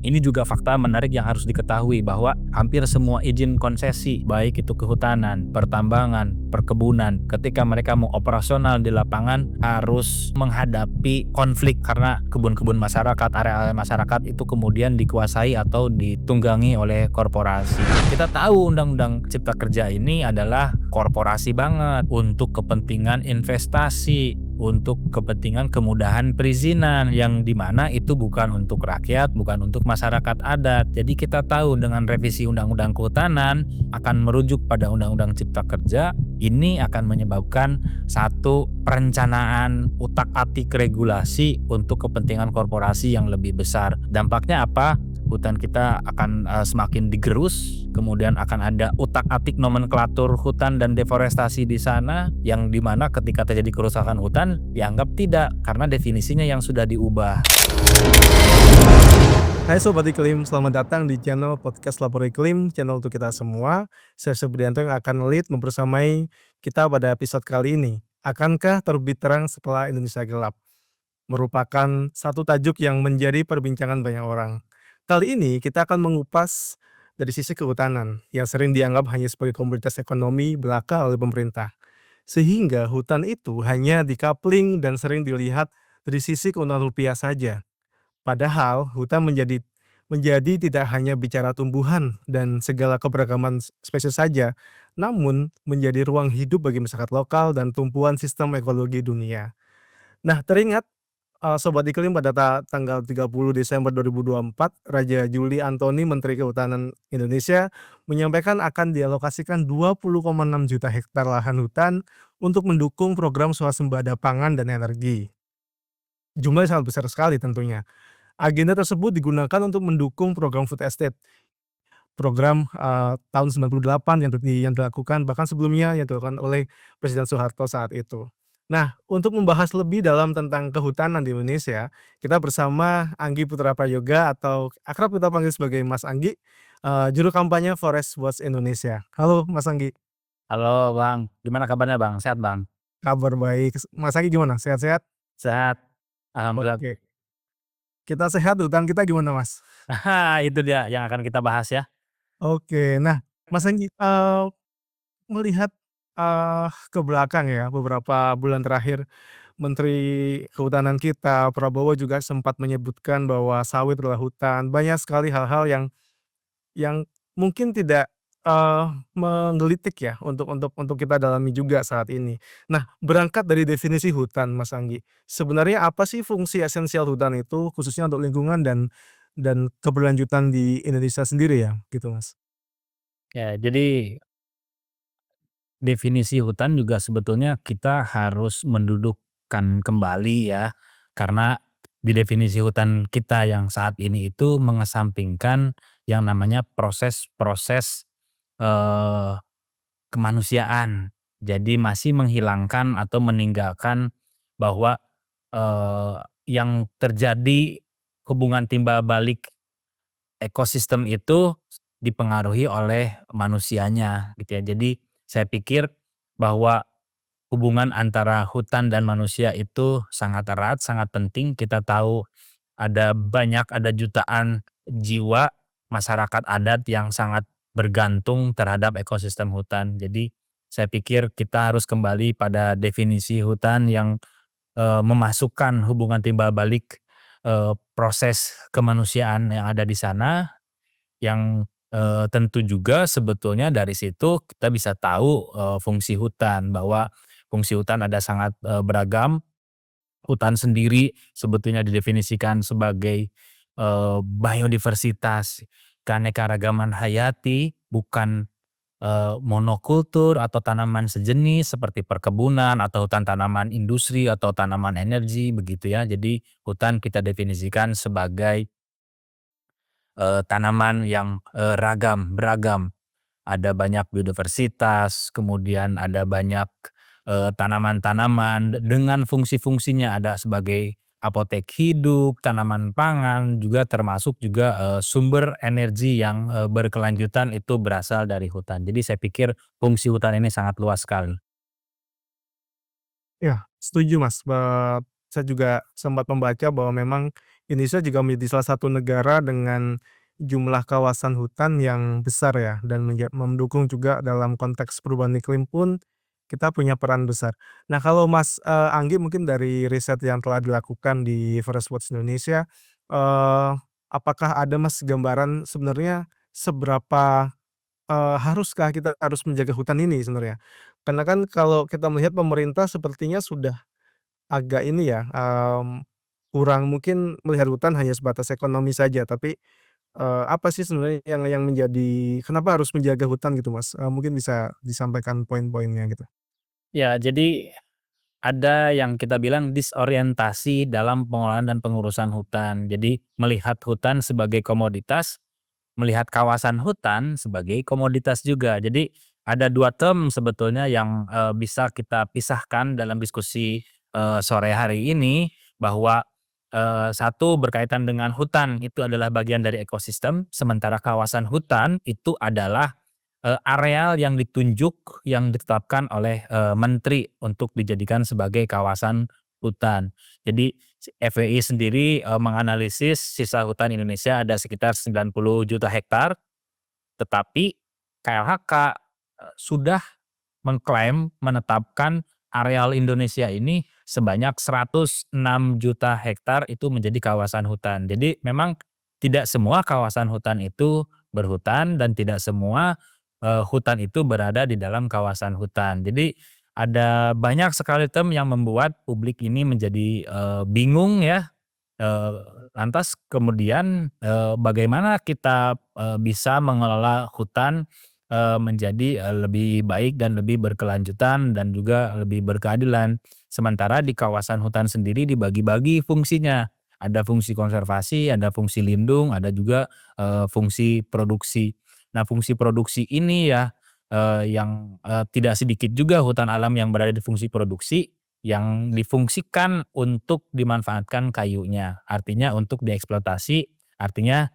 Ini juga fakta menarik yang harus diketahui bahwa hampir semua izin konsesi, baik itu kehutanan, pertambangan, perkebunan, ketika mereka mau operasional di lapangan harus menghadapi konflik karena kebun-kebun masyarakat, area-area masyarakat itu kemudian dikuasai atau ditunggangi oleh korporasi. Kita tahu Undang-Undang Cipta Kerja ini adalah korporasi banget untuk kepentingan investasi, untuk kepentingan kemudahan perizinan yang dimana itu bukan untuk rakyat, bukan untuk masyarakat adat. Jadi kita tahu dengan revisi Undang-Undang Kehutanan akan merujuk pada Undang-Undang Cipta Kerja, ini akan menyebabkan satu perencanaan utak-atik regulasi untuk kepentingan korporasi yang lebih besar. Dampaknya apa? Hutan kita akan semakin digerus, kemudian akan ada utak-atik nomenklatur hutan dan deforestasi di sana, yang dimana ketika terjadi kerusakan hutan dianggap tidak karena definisinya yang sudah diubah. Hai Sobat Iklim, selamat datang di channel podcast Lapor Iklim, channel untuk kita semua. Saya Supriyanto yang akan lead membersamai kita pada episode kali ini. Akankah terbit terang setelah Indonesia gelap? Merupakan satu tajuk yang menjadi perbincangan banyak orang. Kali ini kita akan mengupas dari sisi kehutanan yang sering dianggap hanya sebagai komoditas ekonomi belaka oleh pemerintah. Sehingga hutan itu hanya decoupling dan sering dilihat dari sisi keuntungan rupiah saja. Padahal hutan menjadi tidak hanya bicara tumbuhan dan segala keberagaman spesies saja, namun menjadi ruang hidup bagi masyarakat lokal dan tumpuan sistem ekologi dunia. Nah, teringat Sobat Iklim pada tanggal 30 Desember 2024, Raja Juli Antoni, Menteri Kehutanan Indonesia, menyampaikan akan dialokasikan 20,6 juta hektar lahan hutan untuk mendukung program swasembada pangan dan energi. Jumlahnya sangat besar sekali tentunya. Agenda tersebut digunakan untuk mendukung program food estate, program tahun 98 yang dilakukan bahkan sebelumnya yang dilakukan oleh Presiden Soeharto saat itu. Nah, untuk membahas lebih dalam tentang kehutanan di Indonesia, kita bersama Anggi Putra Prayoga atau akrab kita panggil sebagai Mas Anggi, juru kampanye Forest Watch Indonesia. Halo Mas Anggi. Halo Bang, gimana kabarnya Bang? Sehat Bang? Kabar baik. Mas Anggi gimana? Sehat-sehat? Sehat, alhamdulillah. Oke. Kita sehat, hutan kita gimana Mas? Itu dia yang akan kita bahas ya. Oke. Nah, Mas Anggi, melihat, ke belakang ya, beberapa bulan terakhir Menteri Kehutanan kita, Prabowo juga sempat menyebutkan bahwa sawit adalah hutan. Banyak sekali hal-hal yang mungkin tidak, menggelitik ya untuk kita dalami juga saat ini. Nah, berangkat dari definisi hutan Mas Anggi, sebenarnya apa sih fungsi esensial hutan itu khususnya untuk lingkungan dan keberlanjutan di Indonesia sendiri ya, gitu Mas? Ya, jadi definisi hutan juga sebetulnya kita harus mendudukkan kembali ya, karena di definisi hutan kita yang saat ini itu mengesampingkan yang namanya proses-proses eh, kemanusiaan. Jadi masih menghilangkan atau meninggalkan bahwa yang terjadi hubungan timbal balik ekosistem itu dipengaruhi oleh manusianya gitu ya. Jadi saya pikir bahwa hubungan antara hutan dan manusia itu sangat erat, sangat penting. Kita tahu ada jutaan jiwa masyarakat adat yang sangat bergantung terhadap ekosistem hutan. Jadi saya pikir kita harus kembali pada definisi hutan yang memasukkan hubungan timbal balik proses kemanusiaan yang ada di sana, yang tentu juga sebetulnya dari situ kita bisa tahu fungsi hutan, bahwa fungsi hutan ada sangat beragam. Hutan sendiri sebetulnya didefinisikan sebagai biodiversitas, keanekaragaman hayati, bukan monokultur atau tanaman sejenis seperti perkebunan atau hutan tanaman industri atau tanaman energi begitu ya. Jadi hutan kita definisikan sebagai tanaman yang beragam. Ada banyak biodiversitas, kemudian ada banyak tanaman-tanaman dengan fungsi-fungsinya, ada sebagai apotek hidup, tanaman pangan, juga termasuk juga sumber energi yang berkelanjutan itu berasal dari hutan. Jadi saya pikir fungsi hutan ini sangat luas sekali. Ya, setuju Mas, saya juga sempat membaca bahwa memang Indonesia juga menjadi salah satu negara dengan jumlah kawasan hutan yang besar ya, dan mendukung juga dalam konteks perubahan iklim pun kita punya peran besar. Nah, kalau Mas, Anggi mungkin dari riset yang telah dilakukan di Forest Watch Indonesia, eee, apakah ada Mas gambaran sebenarnya seberapa, haruskah kita harus menjaga hutan ini sebenarnya? Karena kan kalau kita melihat pemerintah sepertinya sudah agak ini ya, kurang mungkin melihat hutan hanya sebatas ekonomi saja, tapi, apa sih sebenarnya yang menjadi kenapa harus menjaga hutan gitu, Mas? Mungkin bisa disampaikan poin-poinnya gitu. Ya, jadi ada yang kita bilang disorientasi dalam pengelolaan dan pengurusan hutan. Jadi melihat hutan sebagai komoditas, melihat kawasan hutan sebagai komoditas juga. Jadi ada 2 term sebetulnya yang, bisa kita pisahkan dalam diskusi, sore hari ini bahwa, satu berkaitan dengan hutan itu adalah bagian dari ekosistem, sementara kawasan hutan itu adalah areal yang ditunjuk, yang ditetapkan oleh, menteri untuk dijadikan sebagai kawasan hutan. Jadi FWI sendiri, menganalisis sisa hutan Indonesia ada sekitar 90 juta hektar, tetapi KLHK, sudah mengklaim menetapkan areal Indonesia ini sebanyak 106 juta hektar itu menjadi kawasan hutan. Jadi memang tidak semua kawasan hutan itu berhutan dan tidak semua, hutan itu berada di dalam kawasan hutan. Jadi ada banyak sekali term yang membuat publik ini menjadi, bingung ya. Lantas kemudian, bagaimana kita, bisa mengelola hutan, menjadi, lebih baik dan lebih berkelanjutan dan juga lebih berkeadilan. Sementara di kawasan hutan sendiri dibagi-bagi fungsinya. Ada fungsi konservasi, ada fungsi lindung, ada juga, fungsi produksi. Nah, fungsi produksi ini ya, yang, tidak sedikit juga hutan alam yang berada di fungsi produksi, yang difungsikan untuk dimanfaatkan kayunya, artinya untuk dieksploitasi, artinya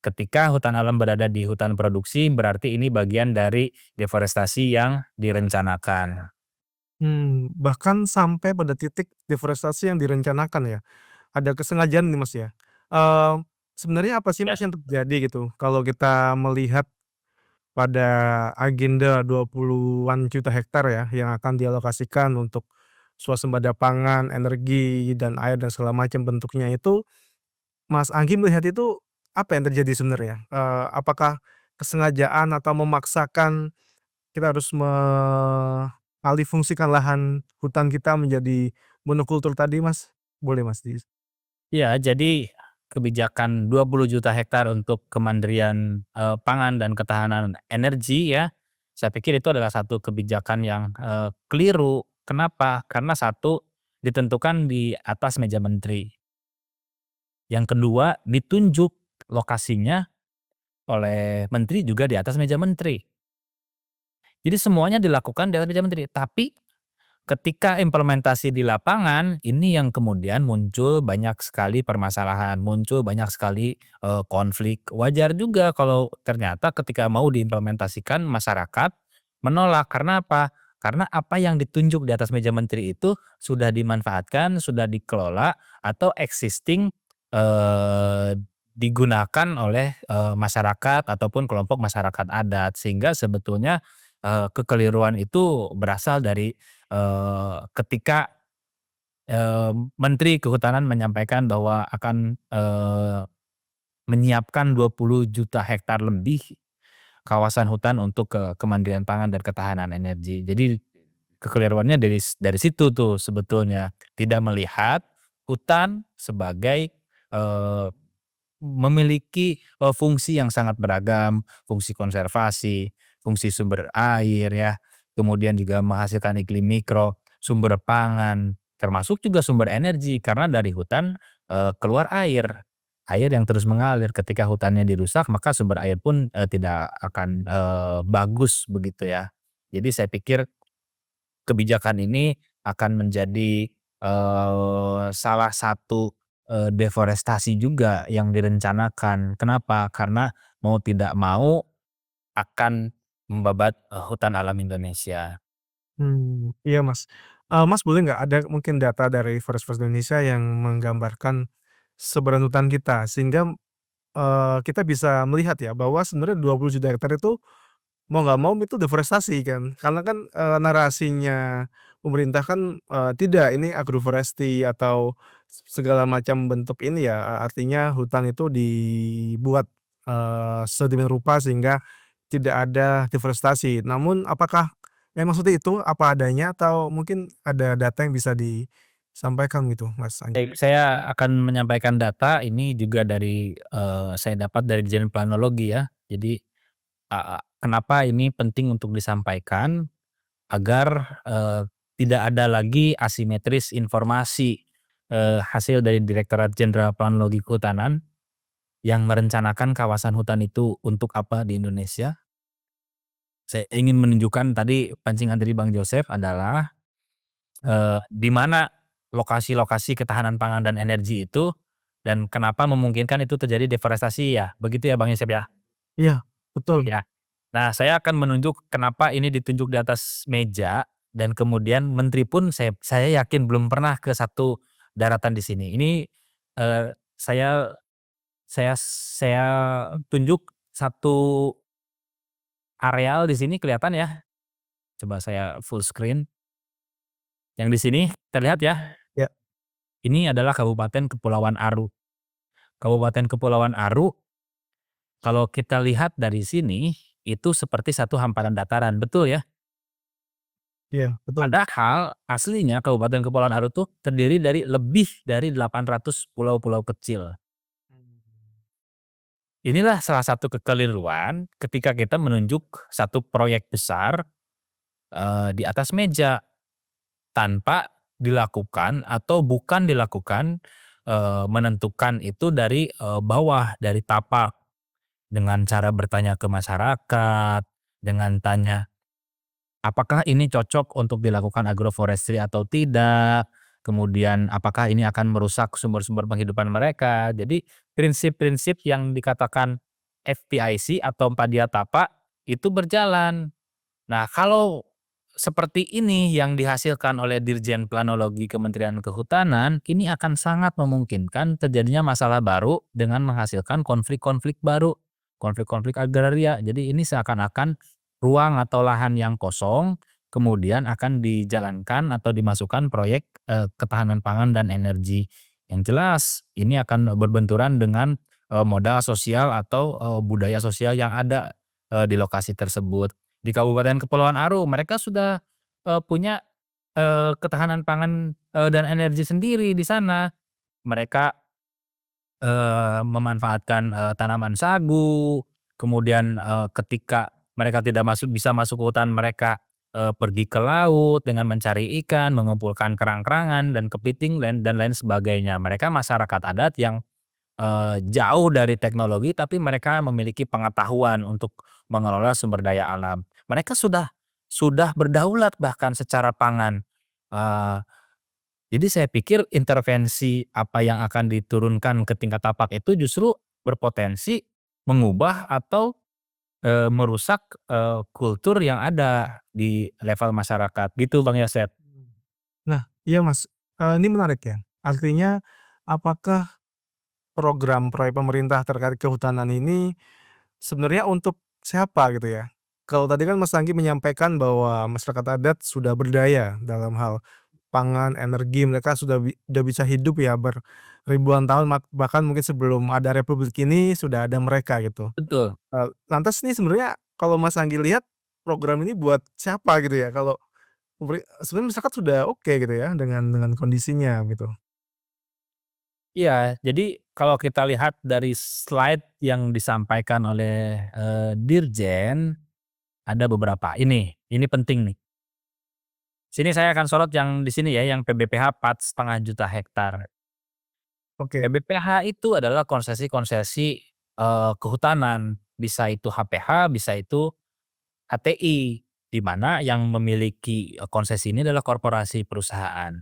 ketika hutan alam berada di hutan produksi berarti ini bagian dari deforestasi yang direncanakan. Bahkan sampai pada titik deforestasi yang direncanakan ya? Ada kesengajaan nih, Mas, ya? Sebenarnya apa sih, Ya. Mas, yang terjadi gitu kalau kita melihat pada agenda 20-an juta hektar ya, yang akan dialokasikan untuk swasembada pangan, energi, dan air, dan segala macam bentuknya itu, Mas Anggi melihat itu apa yang terjadi sebenarnya? Apakah kesengajaan atau memaksakan kita harus mengalihfungsikan lahan hutan kita menjadi monokultur tadi, Mas? Boleh, Mas, Iya, jadi kebijakan 20 juta hektar untuk kemandirian, pangan dan ketahanan energi ya, saya pikir itu adalah satu kebijakan yang, keliru. Kenapa? Karena satu, ditentukan di atas meja menteri. Yang kedua, ditunjuk lokasinya oleh menteri juga di atas meja menteri. Jadi semuanya dilakukan di atas meja menteri, tapi ketika implementasi di lapangan, ini yang kemudian muncul banyak sekali permasalahan, muncul banyak sekali, konflik. Wajar juga kalau ternyata ketika mau diimplementasikan masyarakat menolak, karena apa? Karena apa yang ditunjuk di atas meja menteri itu sudah dimanfaatkan, sudah dikelola, atau existing, digunakan oleh, masyarakat ataupun kelompok masyarakat adat. Sehingga sebetulnya, kekeliruan itu berasal dari ketika, Menteri Kehutanan menyampaikan bahwa akan, menyiapkan 20 juta hektar lebih kawasan hutan untuk kemandirian pangan dan ketahanan energi. Jadi kekeliruannya dari situ tuh sebetulnya, tidak melihat hutan sebagai, eee, memiliki, fungsi yang sangat beragam, fungsi konservasi, fungsi sumber air ya, kemudian juga menghasilkan iklim mikro, sumber pangan, termasuk juga sumber energi karena dari hutan, keluar air. Air yang terus mengalir, ketika hutannya dirusak maka sumber air pun, tidak akan, bagus begitu ya. Jadi saya pikir kebijakan ini akan menjadi, salah satu, deforestasi juga yang direncanakan. Kenapa? Karena mau tidak mau akan membabat, hutan alam Indonesia. Iya, Mas. Mas, boleh nggak ada mungkin data dari Forest Forest Indonesia yang menggambarkan sebaran hutan kita sehingga, kita bisa melihat ya bahwa sebenarnya 20 juta hektar itu mau nggak mau itu deforestasi kan, karena kan, narasinya pemerintah kan, tidak ini agroforestry atau segala macam bentuk ini ya, artinya hutan itu dibuat, sedemikian rupa sehingga tidak ada deforestasi. Namun apakah memang seperti itu, apa adanya atau mungkin ada data yang bisa disampaikan gitu, Mas Anggi? Baik, saya akan menyampaikan data ini juga dari, saya dapat dari Dirjen Planologi ya. Jadi, kenapa ini penting untuk disampaikan agar, tidak ada lagi asimetris informasi, hasil dari Direktorat Jenderal Planologi Kehutanan yang merencanakan kawasan hutan itu untuk apa di Indonesia. Saya ingin menunjukkan tadi pancingan dari Bang Joseph adalah, di mana lokasi-lokasi ketahanan pangan dan energi itu dan kenapa memungkinkan itu terjadi deforestasi ya, begitu ya Bang Joseph ya? Iya, betul. Ya. Nah, saya akan menunjuk kenapa ini ditunjuk di atas meja dan kemudian menteri pun saya yakin belum pernah ke satu daratan di sini. Ini, saya tunjuk satu areal di sini kelihatan ya, coba saya full screen. Yang di sini terlihat ya, Ya, ini adalah Kabupaten Kepulauan Aru. Kabupaten Kepulauan Aru kalau kita lihat dari sini, itu seperti satu hamparan dataran, betul ya? iya, betul. Padahal aslinya Kabupaten Kepulauan Aru tuh terdiri dari lebih dari 800 pulau-pulau kecil. Inilah salah satu kekeliruan ketika kita menunjuk satu proyek besar, di atas meja tanpa dilakukan atau bukan dilakukan, menentukan itu dari, bawah, dari tapak dengan cara bertanya ke masyarakat, dengan tanya apakah ini cocok untuk dilakukan agroforestry atau tidak? Kemudian apakah ini akan merusak sumber-sumber penghidupan mereka? Jadi prinsip-prinsip yang dikatakan FPIC atau Empat Tapa itu berjalan. Nah, kalau seperti ini yang dihasilkan oleh Dirjen Planologi Kementerian Kehutanan, ini akan sangat memungkinkan terjadinya masalah baru dengan menghasilkan konflik-konflik baru, konflik-konflik agraria. Jadi ini seakan-akan ruang atau lahan yang kosong kemudian akan dijalankan atau dimasukkan proyek, ketahanan pangan dan energi. Yang jelas ini akan berbenturan dengan, modal sosial atau, budaya sosial yang ada, di lokasi tersebut. Di Kabupaten Kepulauan Aru mereka sudah, punya, ketahanan pangan, dan energi sendiri di sana. Mereka, memanfaatkan, tanaman sagu, kemudian, ketika mereka tidak bisa masuk ke hutan mereka, pergi ke laut dengan mencari ikan, mengumpulkan kerang-kerangan dan kepiting dan lain sebagainya. Mereka masyarakat adat yang jauh dari teknologi, tapi mereka memiliki pengetahuan untuk mengelola sumber daya alam. Mereka sudah berdaulat bahkan secara pangan. Eee, jadi saya pikir intervensi apa yang akan diturunkan ke tingkat tapak itu justru berpotensi mengubah atau, merusak, kultur yang ada di level masyarakat, gitu Bang Yosep. Nah, iya Mas, ini menarik ya. Artinya apakah program proyek pemerintah terkait kehutanan ini sebenarnya untuk siapa gitu ya? Kalau tadi kan Mas Anggi menyampaikan bahwa masyarakat adat sudah berdaya dalam hal pangan, energi, mereka udah bisa hidup ya ribuan tahun bahkan mungkin sebelum ada republik ini sudah ada mereka gitu. Betul. Lantas nih sebenarnya kalau Mas Anggi lihat program ini buat siapa gitu ya? Kalau sebenarnya masyarakat sudah oke gitu ya dengan kondisinya gitu. Iya, jadi kalau kita lihat dari slide yang disampaikan oleh, Dirjen, ada beberapa. Ini penting nih. Sini saya akan sorot yang di sini ya, yang PBPH 4,5 juta hektar. Oke. PBPH itu adalah konsesi-konsesi, kehutanan, bisa itu HPH, bisa itu HTI, di mana yang memiliki, konsesi ini adalah korporasi perusahaan.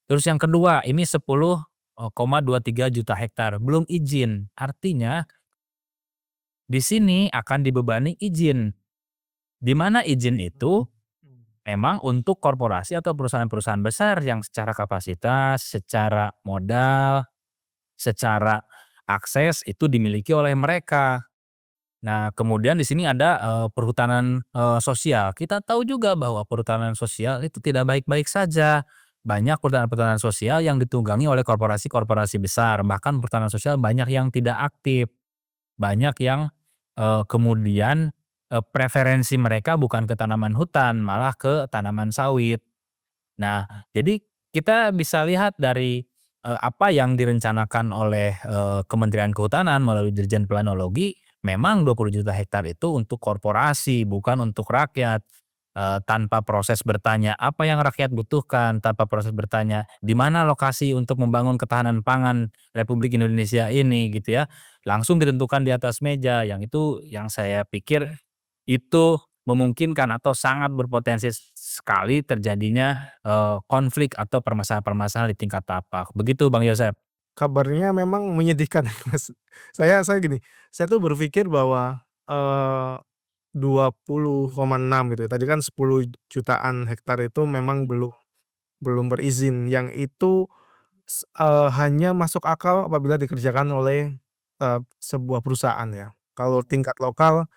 Terus yang kedua, ini 10,23 juta hektar, belum izin. Artinya di sini akan dibebani izin, di mana izin itu memang untuk korporasi atau perusahaan-perusahaan besar yang secara kapasitas, secara modal, secara akses itu dimiliki oleh mereka. Nah, kemudian di sini ada, perhutanan, sosial. Kita tahu juga bahwa perhutanan sosial itu tidak baik-baik saja. Banyak perhutanan-perhutanan sosial yang ditunggangi oleh korporasi-korporasi besar, bahkan perhutanan sosial banyak yang tidak aktif. Banyak yang, kemudian, preferensi mereka bukan ke tanaman hutan, malah ke tanaman sawit. Nah, jadi kita bisa lihat dari, apa yang direncanakan oleh, Kementerian Kehutanan melalui Dirjen Planologi, memang 20 juta hektar itu untuk korporasi, bukan untuk rakyat. Tanpa proses bertanya apa yang rakyat butuhkan, tanpa proses bertanya di mana lokasi untuk membangun ketahanan pangan Republik Indonesia ini gitu ya, langsung ditentukan di atas meja, yang itu yang saya pikir itu memungkinkan atau sangat berpotensi sekali terjadinya, konflik atau permasalahan-permasalahan di tingkat tapak. Begitu Bang Yosep. Kabarnya memang menyedihkan, Mas. Saya gini, saya tuh berpikir bahwa, 20,6 gitu ya, tadi kan 10 jutaan hektar itu memang belum belum berizin, yang itu hanya masuk akal apabila dikerjakan oleh, sebuah perusahaan ya. Kalau tingkat lokal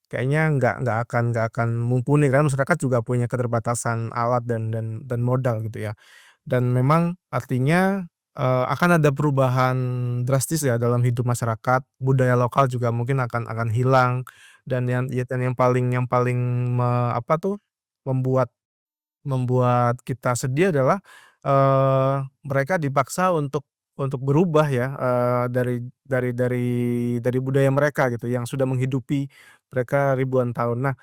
kayaknya nggak akan mumpuni, karena masyarakat juga punya keterbatasan alat dan modal gitu ya. Dan memang artinya, akan ada perubahan drastis ya dalam hidup masyarakat, budaya lokal juga mungkin akan hilang, dan yang paling apa tuh, membuat membuat kita sedih adalah, mereka dipaksa untuk berubah ya, dari budaya mereka gitu yang sudah menghidupi mereka ribuan tahun. Nah,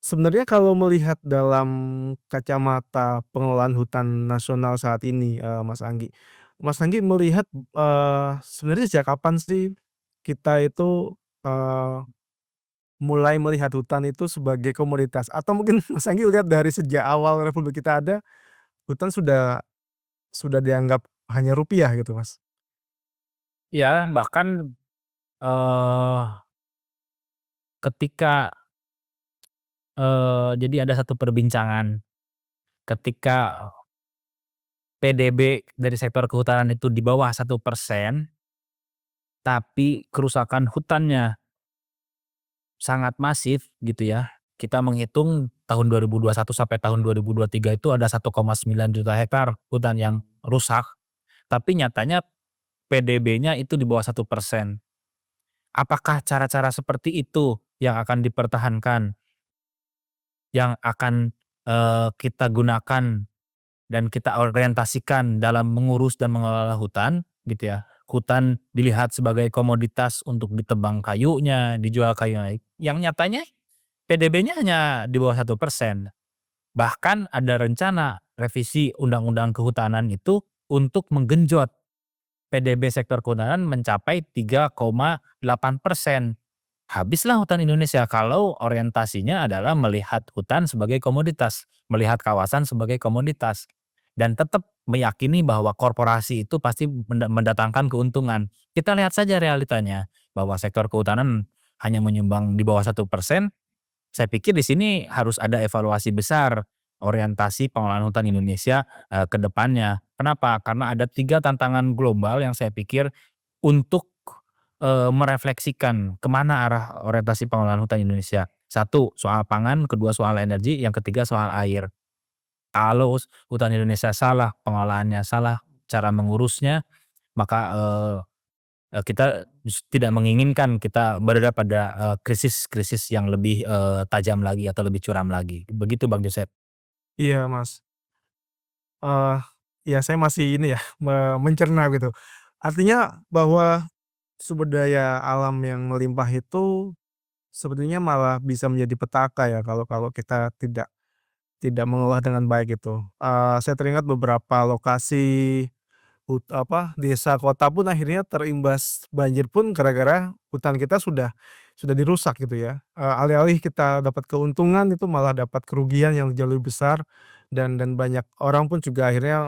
sebenarnya kalau melihat dalam kacamata pengelolaan hutan nasional saat ini, Mas Anggi melihat, sebenarnya sejak kapan sih kita itu, eee, mulai melihat hutan itu sebagai komoditas? Atau mungkin Mas Anggi lihat dari sejak awal republik kita ada, hutan sudah dianggap hanya rupiah gitu, Mas? Ya bahkan, eee, ketika, jadi ada satu perbincangan ketika PDB dari sektor kehutanan itu di bawah 1%, tapi kerusakan hutannya sangat masif gitu ya. Kita menghitung tahun 2021 sampai tahun 2023 itu ada 1,9 juta hektar hutan yang rusak, tapi nyatanya PDB-nya itu di bawah 1%. Apakah cara-cara seperti itu yang akan dipertahankan, yang akan, kita gunakan dan kita orientasikan dalam mengurus dan mengelola hutan gitu ya? Hutan dilihat sebagai komoditas untuk ditebang kayunya, dijual kayunya, yang nyatanya PDB-nya hanya di bawah 1%. Bahkan ada rencana revisi Undang-Undang Kehutanan itu untuk menggenjot PDB sektor kehutanan mencapai 3,8%. Habislah hutan Indonesia kalau orientasinya adalah melihat hutan sebagai komoditas, melihat kawasan sebagai komoditas, dan tetap meyakini bahwa korporasi itu pasti mendatangkan keuntungan. Kita lihat saja realitanya, bahwa sektor kehutanan hanya menyumbang di bawah 1%. Saya pikir di sini harus ada evaluasi besar orientasi pengelolaan hutan Indonesia, ke depannya. Kenapa? Karena ada 3 tantangan global yang saya pikir untuk, merefleksikan kemana arah orientasi pengelolaan hutan Indonesia. Satu soal pangan, kedua soal energi, yang ketiga soal air. Kalau hutan Indonesia salah, pengelolaannya salah, cara mengurusnya, maka, kita tidak menginginkan kita berada pada, krisis-krisis yang lebih, tajam lagi atau lebih curam lagi. Begitu Bang Josep. Iya, Mas. Eee, ya saya masih ini ya, mencerna gitu. Artinya bahwa sumber daya alam yang melimpah itu sebetulnya malah bisa menjadi petaka ya kalau kalau kita tidak mengelola dengan baik gitu. Saya teringat beberapa lokasi desa, kota pun akhirnya terimbas banjir pun gara-gara hutan kita sudah dirusak gitu ya. Alih-alih kita dapat keuntungan itu malah dapat kerugian yang jauh lebih besar, dan banyak orang pun juga akhirnya,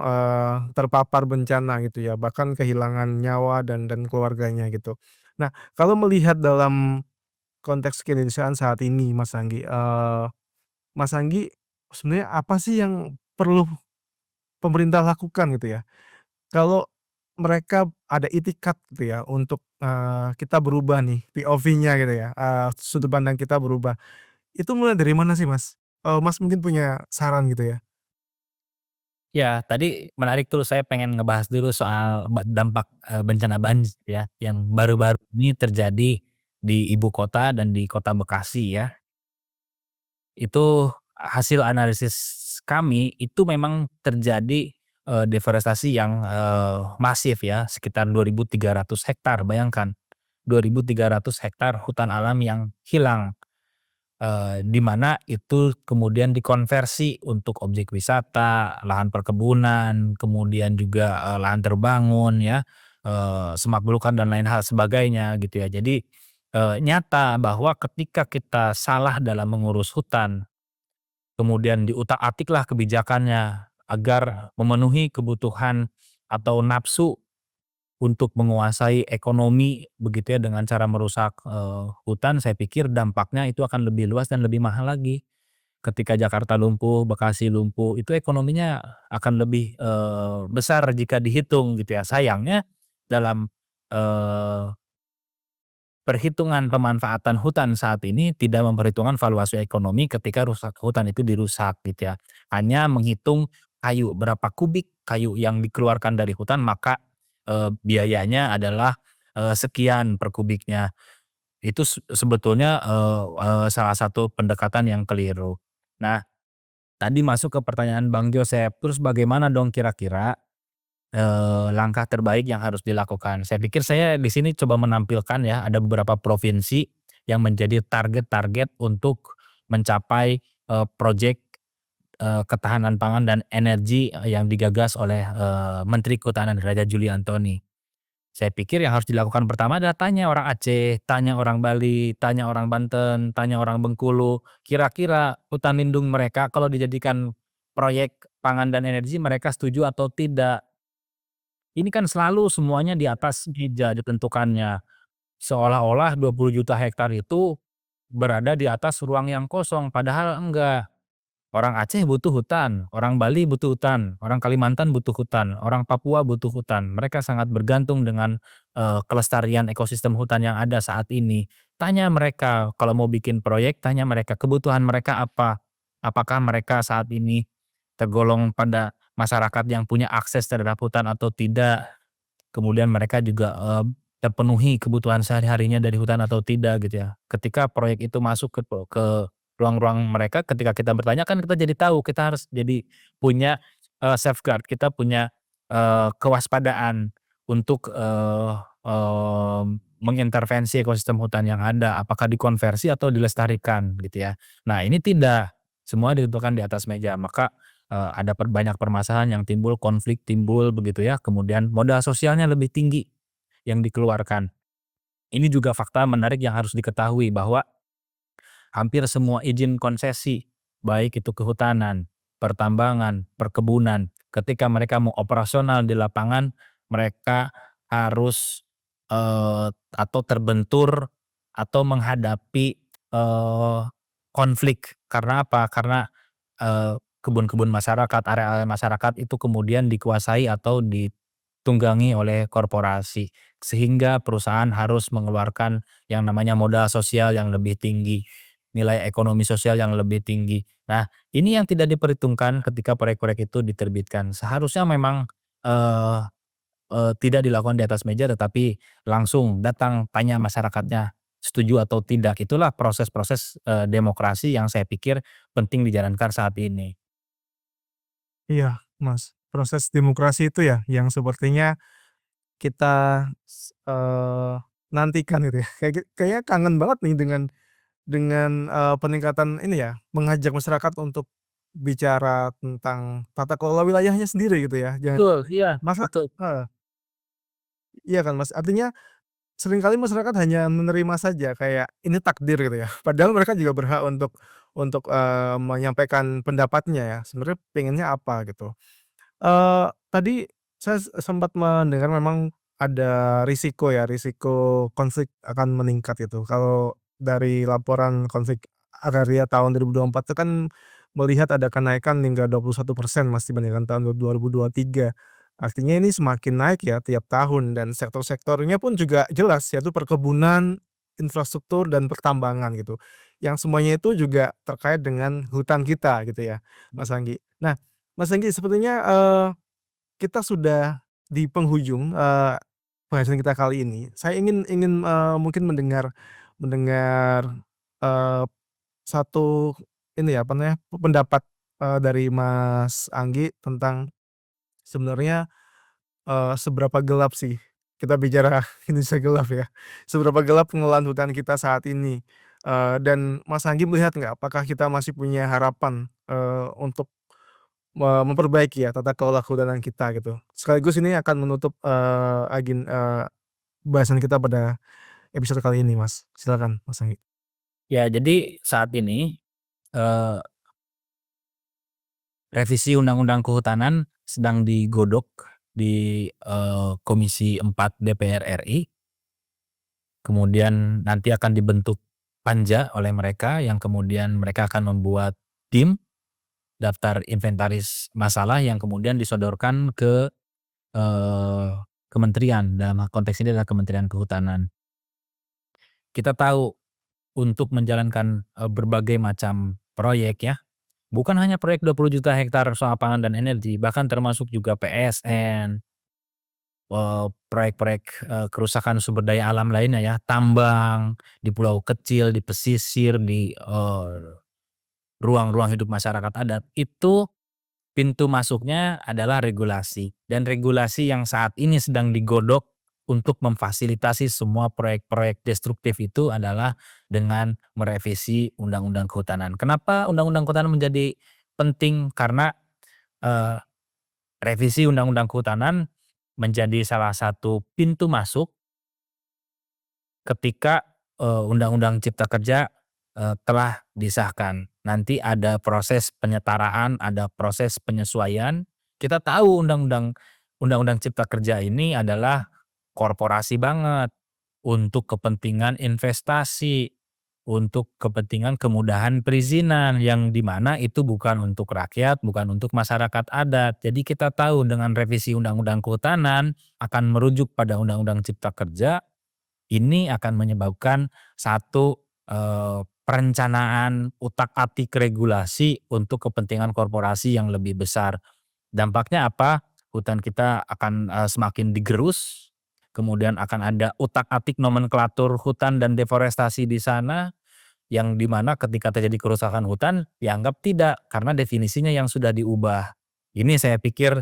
terpapar bencana gitu ya, bahkan kehilangan nyawa dan keluarganya gitu. Nah, kalau melihat dalam konteks keindonesiaan saat ini Mas Anggi sebenarnya apa sih yang perlu pemerintah lakukan gitu ya? Kalau mereka ada itikad gitu ya untuk, kita berubah nih POV-nya gitu ya, sudut pandang kita berubah. Itu mulai dari mana sih, Mas? Mas mungkin punya saran gitu ya? Ya, tadi menarik tuh saya pengen ngebahas dulu soal dampak, bencana banjir ya, yang baru-baru ini terjadi di ibu kota dan di kota Bekasi ya. Itu hasil analisis kami itu memang terjadi, deforestasi yang, masif ya, sekitar 2.300 hektar, bayangkan 2.300 hektar hutan alam yang hilang. Di mana itu kemudian dikonversi untuk objek wisata, lahan perkebunan, kemudian juga, lahan terbangun ya, semak belukar dan lain hal sebagainya gitu ya. Jadi, nyata bahwa ketika kita salah dalam mengurus hutan, kemudian diutak-atiklah kebijakannya agar memenuhi kebutuhan atau nafsu untuk menguasai ekonomi begitu ya dengan cara merusak, hutan, saya pikir dampaknya itu akan lebih luas dan lebih mahal lagi. Ketika Jakarta lumpuh, Bekasi lumpuh, itu ekonominya akan lebih, besar jika dihitung gitu ya. Sayangnya dalam, eee, perhitungan pemanfaatan hutan saat ini tidak memperhitungkan valuasi ekonomi ketika hutan itu dirusak gitu ya. Hanya menghitung kayu, berapa kubik kayu yang dikeluarkan dari hutan maka, biayanya adalah, sekian per kubiknya. Itu sebetulnya, salah satu pendekatan yang keliru. Nah, tadi masuk ke pertanyaan Bang Joseph, terus bagaimana dong kira-kira, langkah terbaik yang harus dilakukan? Saya pikir saya di sini coba menampilkan ya, ada beberapa provinsi yang menjadi target-target untuk mencapai, projek, ketahanan pangan dan energi, yang digagas oleh, Menteri Kehutanan Raja Juli Antoni. Saya pikir yang harus dilakukan pertama adalah tanya orang Aceh, tanya orang Bali, tanya orang Banten, tanya orang Bengkulu, kira-kira hutan lindung mereka kalau dijadikan proyek pangan dan energi mereka setuju atau tidak. Ini kan selalu semuanya di atas meja ditentukannya, seolah-olah 20 juta hektar itu berada di atas ruang yang kosong, padahal enggak. Orang Aceh butuh hutan, orang Bali butuh hutan, orang Kalimantan butuh hutan, orang Papua butuh hutan. Mereka sangat bergantung dengan, kelestarian ekosistem hutan yang ada saat ini. Tanya mereka kalau mau bikin proyek, tanya mereka kebutuhan mereka apa? Apakah mereka saat ini tergolong pada masyarakat yang punya akses terhadap hutan atau tidak? Kemudian mereka juga, terpenuhi kebutuhan sehari-harinya dari hutan atau tidak gitu ya. Ketika proyek itu masuk ke ruang-ruang mereka, ketika kita bertanya kan kita jadi tahu, kita harus jadi punya, safeguard, kita punya, kewaspadaan untuk, mengintervensi ekosistem hutan yang ada, apakah dikonversi atau dilestarikan gitu ya. Nah ini tidak, semua ditentukan di atas meja, maka ada banyak permasalahan yang timbul, konflik timbul begitu ya, kemudian modal sosialnya lebih tinggi yang dikeluarkan. Ini juga fakta menarik yang harus diketahui bahwa hampir semua izin konsesi, baik itu kehutanan, pertambangan, perkebunan, ketika mereka mau operasional di lapangan, mereka harus, atau terbentur atau menghadapi, konflik. Karena apa? Karena, kebun-kebun masyarakat, area-area masyarakat itu kemudian dikuasai atau ditunggangi oleh korporasi, sehingga perusahaan harus mengeluarkan yang namanya modal sosial yang lebih tinggi, nilai ekonomi sosial yang lebih tinggi. Nah, ini yang tidak diperhitungkan ketika proyek-proyek itu diterbitkan. Seharusnya memang, eee tidak dilakukan di atas meja tetapi langsung datang tanya masyarakatnya, setuju atau tidak. Itulah proses-proses, demokrasi yang saya pikir penting dijalankan saat ini. Iya, Mas, proses demokrasi itu ya yang sepertinya kita nantikan gitu ya. Kayaknya kangen banget nih dengan peningkatan ini ya, mengajak masyarakat untuk bicara tentang tata kelola wilayahnya sendiri gitu ya. Betul, iya, Masa betul. heeh, iya kan, Mas, artinya seringkali masyarakat hanya menerima saja kayak ini takdir gitu ya. Padahal mereka juga berhak untuk menyampaikan pendapatnya ya, sebenarnya pengennya apa gitu. Tadi saya sempat mendengar memang ada risiko ya, risiko konflik akan meningkat itu. Kalau dari laporan konflik agraria tahun 2024 itu kan melihat ada kenaikan hingga 21% Mas dibandingkan tahun 2023. Artinya ini semakin naik ya tiap tahun dan sektor-sektornya pun juga jelas yaitu perkebunan, infrastruktur, dan pertambangan gitu. Yang semuanya itu juga terkait dengan hutan kita gitu ya, Mas Anggi. Nah, Mas Anggi sepertinya, kita sudah di penghujung, bahasan kita kali ini. Saya ingin ingin, mungkin mendengar mendengar, eee, satu ini ya, apa namanya, pendapat, dari Mas Anggi tentang sebenarnya seberapa gelap sih, kita bicara Indonesia gelap ya, seberapa gelap pengelolaan hutan kita saat ini? Dan Mas Anggi melihat nggak, apakah kita masih punya harapan, untuk memperbaiki ya tata kelola kehutanan kita gitu? Sekaligus ini akan menutup, bahasan kita pada episode kali ini Mas. Silakan Mas Anggi. Ya, jadi saat ini, eee, revisi Undang-Undang Kehutanan sedang digodok di, Komisi 4 DPR RI, kemudian nanti akan dibentuk panja oleh mereka yang kemudian mereka akan membuat tim, daftar inventaris masalah yang kemudian disodorkan ke, eee, kementerian, dalam konteks ini adalah Kementerian Kehutanan. Kita tahu untuk menjalankan, berbagai macam proyek ya, bukan hanya proyek 20 juta hektar soal pangan dan energi, bahkan termasuk juga PSN, proyek-proyek, kerusakan sumber daya alam lainnya ya, tambang di pulau kecil, di pesisir, di, ruang-ruang hidup masyarakat adat, itu pintu masuknya adalah regulasi, dan regulasi yang saat ini sedang digodok untuk memfasilitasi semua proyek-proyek destruktif itu adalah dengan merevisi Undang-Undang Kehutanan. Kenapa Undang-Undang Kehutanan menjadi penting? Karena, eee, revisi Undang-Undang Kehutanan menjadi salah satu pintu masuk ketika, Undang-Undang Cipta Kerja, telah disahkan. Nanti ada proses penyetaraan, ada proses penyesuaian. Kita tahu Undang-Undang Cipta Kerja ini adalah korporasi banget, untuk kepentingan investasi, untuk kepentingan kemudahan perizinan, yang di mana itu bukan untuk rakyat, bukan untuk masyarakat adat. Jadi kita tahu dengan revisi Undang-Undang Kehutanan akan merujuk pada Undang-Undang Cipta Kerja, ini akan menyebabkan satu, perencanaan utak-atik regulasi untuk kepentingan korporasi yang lebih besar. Dampaknya apa? Hutan kita akan, semakin digerus, kemudian akan ada utak-atik nomenklatur hutan dan deforestasi di sana, yang di mana ketika terjadi kerusakan hutan dianggap tidak, karena definisinya yang sudah diubah. Ini saya pikir,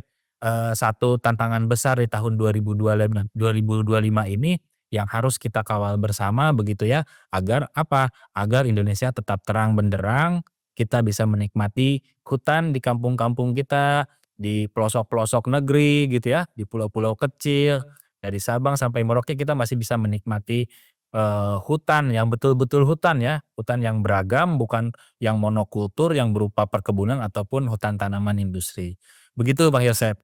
satu tantangan besar di tahun 2025 ini yang harus kita kawal bersama begitu ya, agar apa, agar Indonesia tetap terang benderang, kita bisa menikmati hutan di kampung-kampung kita, di pelosok-pelosok negeri gitu ya, di pulau-pulau kecil, dari Sabang sampai Merauke kita masih bisa menikmati hutan yang betul-betul hutan ya, hutan yang beragam, bukan yang monokultur yang berupa perkebunan ataupun hutan tanaman industri. Begitu Bang Yosep.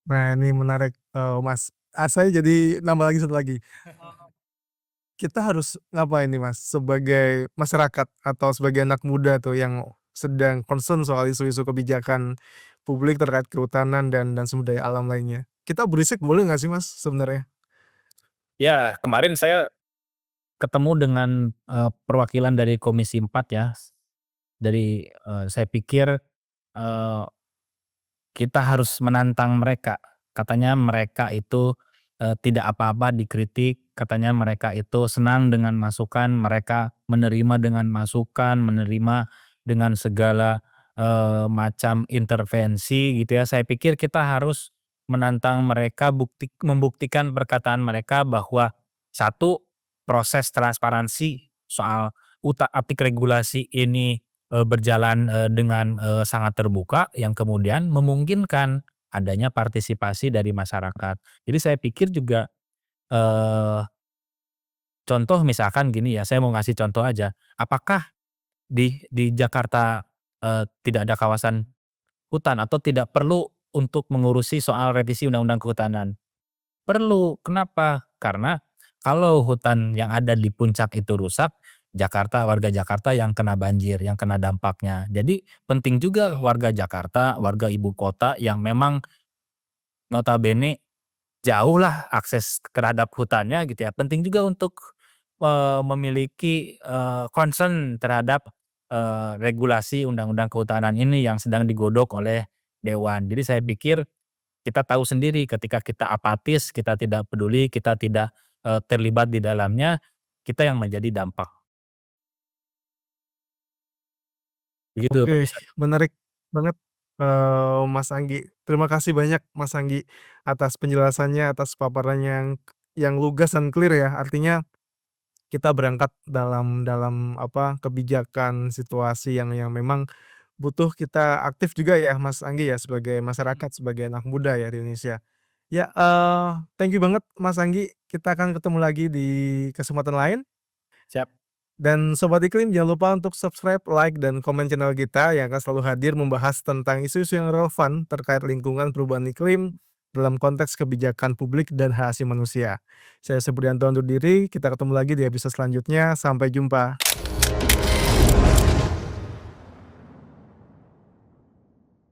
Nah ini menarik, Mas. Saya jadi nambah lagi satu lagi. Kita harus ngapain nih Mas, sebagai masyarakat atau sebagai anak muda tuh yang sedang concern soal isu-isu kebijakan publik terkait kehutanan dan sumber daya alam lainnya. Kita berisik boleh nggak sih Mas sebenarnya? Ya, kemarin saya ketemu dengan, perwakilan dari Komisi 4 ya, dari, saya pikir, eee kita harus menantang mereka. Katanya mereka itu, tidak apa-apa dikritik, katanya mereka itu senang dengan masukan, mereka menerima dengan masukan, menerima dengan segala, macam intervensi gitu ya. Saya pikir kita harus menantang mereka, membuktikan perkataan mereka bahwa satu, proses transparansi soal utak-atik regulasi ini berjalan, dengan, sangat terbuka yang kemudian memungkinkan adanya partisipasi dari masyarakat. Jadi saya pikir juga, eee, contoh misalkan gini ya, saya mau ngasih contoh aja, apakah di Jakarta, tidak ada kawasan hutan atau tidak perlu untuk mengurusi soal revisi Undang-Undang Kehutanan? Perlu, kenapa? Karena kalau hutan yang ada di puncak itu rusak, warga Jakarta yang kena banjir, yang kena dampaknya. Jadi penting juga warga Jakarta, warga ibu kota yang memang notabene jauh lah akses terhadap hutannya gitu ya. Penting juga untuk, memiliki, concern terhadap, regulasi undang-undang kehutanan ini yang sedang digodok oleh dewan. Jadi saya pikir kita tahu sendiri ketika kita apatis, kita tidak peduli, kita tidak, terlibat di dalamnya, kita yang menjadi dampak. Begitu Pak Oke, Ihsan. menarik banget, Mas Anggi. Terima kasih banyak Mas Anggi atas penjelasannya, atas paparan yang lugas dan clear ya. Artinya kita berangkat dalam dalam apa, kebijakan situasi yang memang butuh kita aktif juga ya Mas Anggi ya, sebagai masyarakat, sebagai anak muda ya di Indonesia. Ya, thank you banget Mas Anggi, kita akan ketemu lagi di kesempatan lain. Siap. Dan Sobat Iklim jangan lupa untuk subscribe, like, dan komen channel kita yang akan selalu hadir membahas tentang isu-isu yang relevan terkait lingkungan perubahan iklim dalam konteks kebijakan publik dan hak asasi manusia. Saya Supriyanto undur diri, kita ketemu lagi di episode selanjutnya, sampai jumpa.